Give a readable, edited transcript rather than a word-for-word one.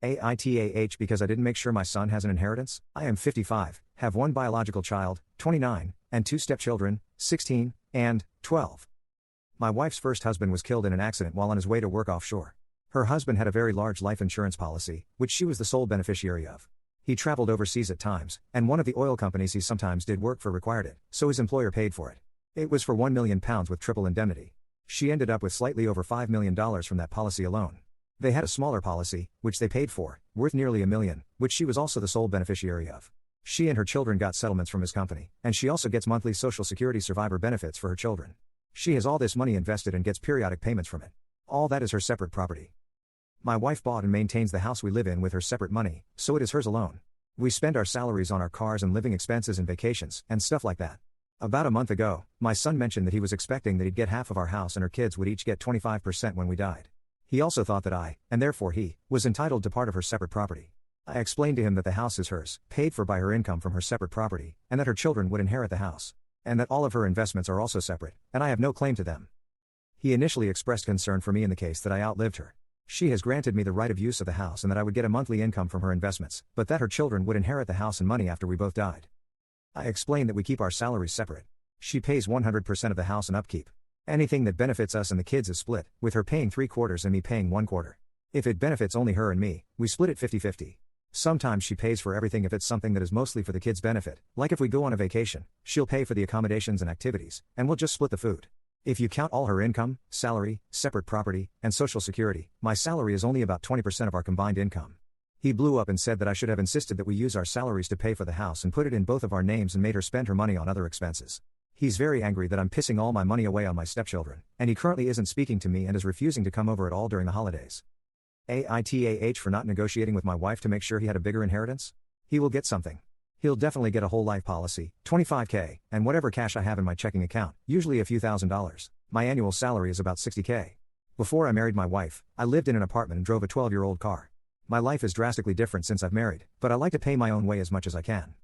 AITAH because I didn't make sure my son has an inheritance. I am 55, have one biological child, 29, and two stepchildren, 16 and 12. My wife's first husband was killed in an accident while on his way to work offshore. Her husband had a very large life insurance policy, which she was the sole beneficiary of. He traveled overseas at times, and one of the oil companies he sometimes did work for required it, so his employer paid for it. It was for £1 million with triple indemnity. She ended up with slightly over $5 million from that policy alone. They had a smaller policy, which they paid for, worth nearly $1 million, which she was also the sole beneficiary of. She and her children got settlements from his company, and she also gets monthly Social Security survivor benefits for her children. She has all this money invested and gets periodic payments from it. All that is her separate property. My wife bought and maintains the house we live in with her separate money, so it is hers alone. We spend our salaries on our cars and living expenses and vacations, and stuff like that. About a month ago, my son mentioned that he was expecting that he'd get half of our house and her kids would each get 25% when we died. He also thought that I, and therefore he, was entitled to part of her separate property. I explained to him that the house is hers, paid for by her income from her separate property, and that her children would inherit the house. And that all of her investments are also separate, and I have no claim to them. He initially expressed concern for me in the case that I outlived her. She has granted me the right of use of the house and that I would get a monthly income from her investments, but that her children would inherit the house and money after we both died. I explained that we keep our salaries separate. She pays 100% of the house and upkeep. Anything that benefits us and the kids is split, with her paying 3/4 and me paying 1/4. If it benefits only her and me, we split it 50-50. Sometimes she pays for everything if it's something that is mostly for the kids' benefit, like if we go on a vacation, she'll pay for the accommodations and activities, and we'll just split the food. If you count all her income, salary, separate property, and Social Security, my salary is only about 20% of our combined income. He blew up and said that I should have insisted that we use our salaries to pay for the house and put it in both of our names and made her spend her money on other expenses. He's very angry that I'm pissing all my money away on my stepchildren, and he currently isn't speaking to me and is refusing to come over at all during the holidays. AITAH for not negotiating with my wife to make sure he had a bigger inheritance? He will get something. He'll definitely get a whole life policy, $25K, and whatever cash I have in my checking account, usually a few $1,000s. My annual salary is about $60K. Before I married my wife, I lived in an apartment and drove a 12-year-old car. My life is drastically different since I've married, but I like to pay my own way as much as I can.